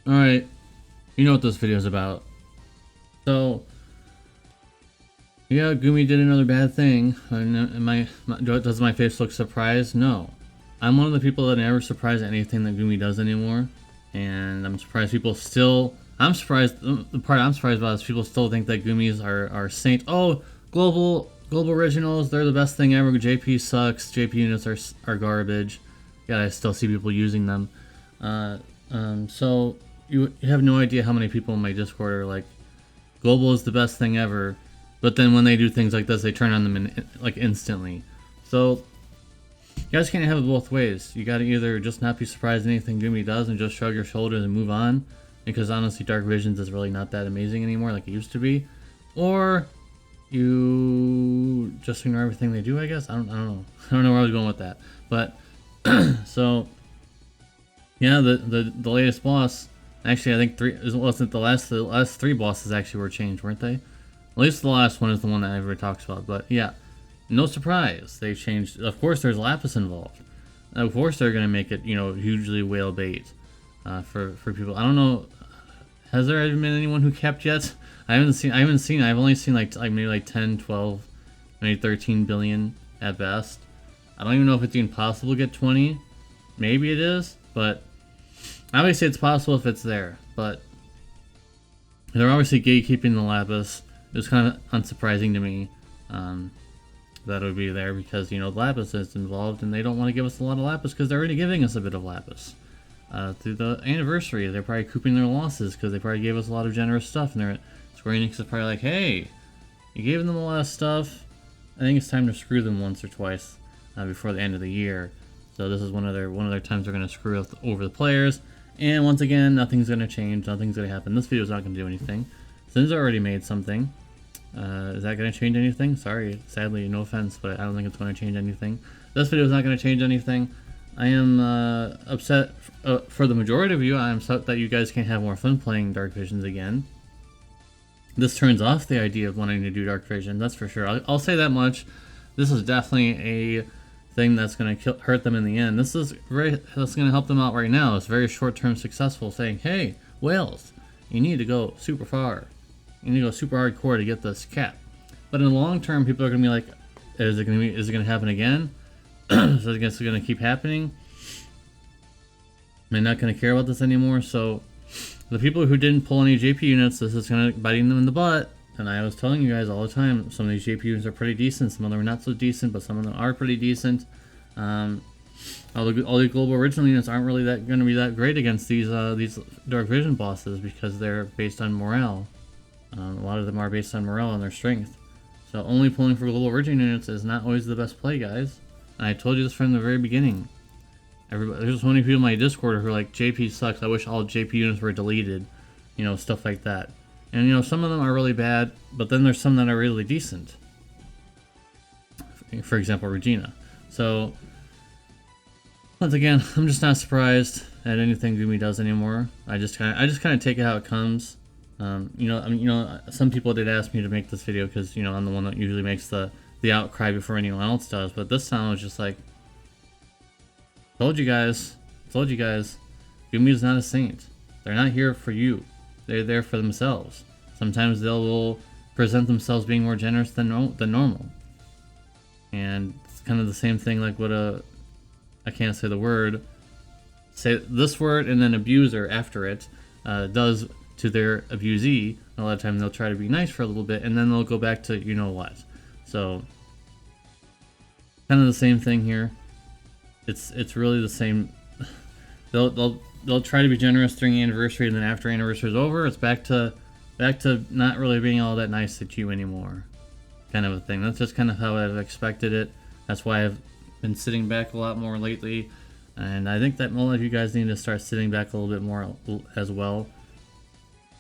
Alright, you know what this video is about. So, yeah, Gumi did another bad thing. Does my face look surprised? No. I'm one of the people that never surprised at anything that Gumi does anymore. And I'm surprised people still... I'm surprised... The part I'm surprised about is people still think that Gumis are saints. Oh, global originals, they're the best thing ever. JP sucks. JP units are garbage. Yeah, I still see people using them. So... You have no idea how many people in my Discord are like, global is the best thing ever, but then when they do things like this, they turn on them like instantly. So you guys can't have it both ways. You gotta either just not be surprised at anything Gumi does and just shrug your shoulders and move on, because honestly Dark Visions is really not that amazing anymore like it used to be, or you just ignore everything they do, I guess. I don't know. I don't know where I was going with that. But so yeah, the latest boss. Actually, I think wasn't the last three bosses actually were changed, weren't they? At least the last one is the one that everybody talks about. But yeah, no surprise, they changed. Of course, there's Lapis involved. Of course, they're gonna make it, hugely whale bait for people. I don't know. Has there been anyone who kept yet? I haven't seen. I've only seen like maybe like 10, 12, maybe 13 billion at best. I don't even know if it's even possible to get 20. Maybe it is, but. Obviously, it's possible if it's there, but they're obviously gatekeeping the Lapis. It was kind of unsurprising to me that it would be there because, Lapis is involved and they don't want to give us a lot of Lapis because they're already giving us a bit of Lapis. Through the anniversary, they're probably cooping their losses because they probably gave us a lot of generous stuff, and Square Enix is probably like, hey, you gave them a lot of stuff. I think it's time to screw them once or twice before the end of the year. So this is one of their times they're going to screw over the players. And once again, nothing's going to change, nothing's going to happen. This video's not going to do anything. Since I already made something, is that going to change anything? Sorry, sadly, no offense, but I don't think it's going to change anything. This video's not going to change anything. I am upset for the majority of you. I am upset that you guys can't have more fun playing Dark Visions again. This turns off the idea of wanting to do Dark Vision, that's for sure. I'll say that much. This is definitely a thing that's going to hurt them in the end. That's going to help them out right now. It's very short-term successful, saying, hey, whales, you need to go super far. You need to go super hardcore to get this cap. But in the long term, people are going to be like, is it going to happen again? Is it going to keep happening? They're not going to care about this anymore. So the people who didn't pull any JP units, this is going to biting them in the butt. And I was telling you guys all the time, some of these JP units are pretty decent. Some of them are not so decent, but some of them are pretty decent. All the global original units aren't really going to be that great against these Dark Vision bosses because they're based on morale. A lot of them are based on morale and their strength. So only pulling for global original units is not always the best play, guys. And I told you this from the very beginning. There's so many people in my Discord who are like, JP sucks. I wish all JP units were deleted. Stuff like that. And some of them are really bad, but then there's some that are really decent. For example, Regina. So once again, I'm just not surprised at anything Gumi does anymore. I just kind of take it how it comes. Some people did ask me to make this video because I'm the one that usually makes the outcry before anyone else does. But this time I was just like, told you guys, Gumi is not a saint. They're not here for you. They're there for themselves. Sometimes they'll present themselves being more generous than normal. And it's kind of the same thing like what I can't say the word, say this word and then abuser after it does to their abusee. A lot of time they'll try to be nice for a little bit and then they'll go back to what. So kind of the same thing here. It's really the same. They'll try to be generous during the anniversary, and then after anniversary is over, it's back to not really being all that nice to you anymore, kind of a thing. That's just kind of how I've expected it. That's why I've been sitting back a lot more lately, and I think that all of you guys need to start sitting back a little bit more as well.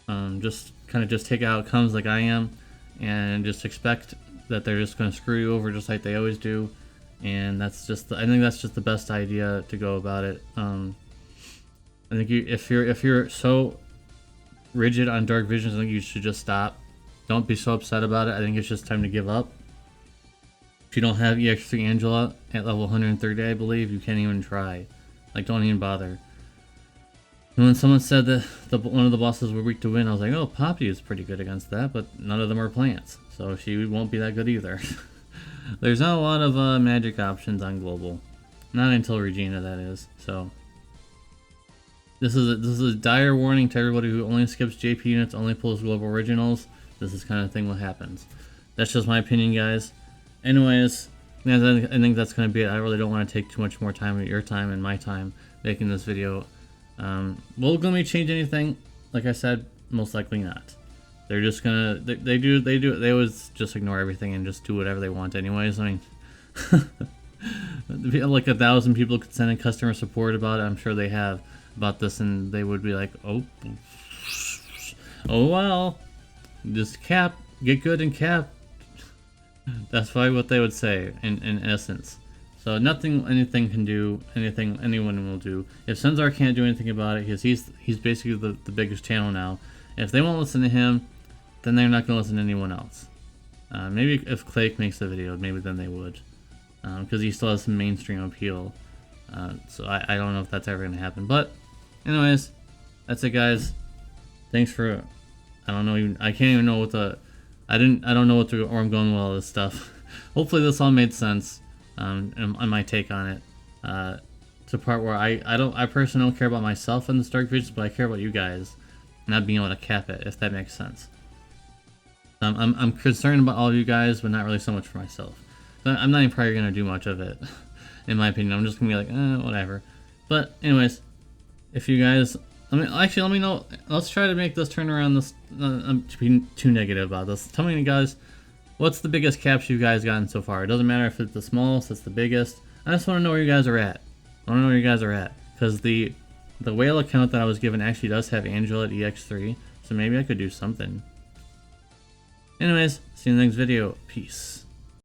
Just take it how it comes, like I am, and just expect that they're just going to screw you over just like they always do. And I think that's just the best idea to go about it. I think if you're so rigid on Dark Visions, I think you should just stop. Don't be so upset about it. I think it's just time to give up. If you don't have EX3 Angela at level 130, I believe, you can't even try. Like, don't even bother. And when someone said that one of the bosses were weak to wind, I was like, oh, Poppy is pretty good against that, but none of them are plants, so she won't be that good either. There's not a lot of magic options on Global. Not until Regina, that is. So this is a dire warning to everybody who only skips JP units, only pulls Global Originals. This is kind of thing what happens. That's just my opinion, guys. Anyways, I think that's going to be it. I really don't want to take too much more time of your time and my time making this video. Will Gumi change anything? Like I said, most likely not. They're just gonna they always just ignore everything and just do whatever they want anyways. I mean, like 1,000 people could send in customer support about it. I'm sure they have about this, and they would be like, oh well, just get good and cap. That's probably what they would say in essence. So nothing anything can do, anything anyone will do. If Senzar can't do anything about it, because he's basically the biggest channel now. If they won't listen to him, then they're not going to listen to anyone else. Maybe if Clake makes a video, maybe then they would. Because he still has some mainstream appeal. So I don't know if that's ever going to happen. But anyways, that's it, guys. Thanks for... I don't know even... I can't even know what the... I don't know where I'm going with all this stuff. Hopefully this all made sense. And my take on it. To a part where I personally don't care about myself in the Dark Visions, but I care about you guys not being able to cap it, if that makes sense. I'm concerned about all of you guys, but not really so much for myself. I'm not even probably gonna do much of it, in my opinion. I'm just gonna be like, whatever. But anyways, if you guys, let me know. Let's try to make this turn around. This to be too negative about this. Tell me, guys, what's the biggest caps you guys gotten so far? It doesn't matter if it's the smallest, it's the biggest. I just want to know where you guys are at. I want to know where you guys are at, because the whale account that I was given actually does have Angela at EX3, so maybe I could do something. Anyways, see you in the next video. Peace.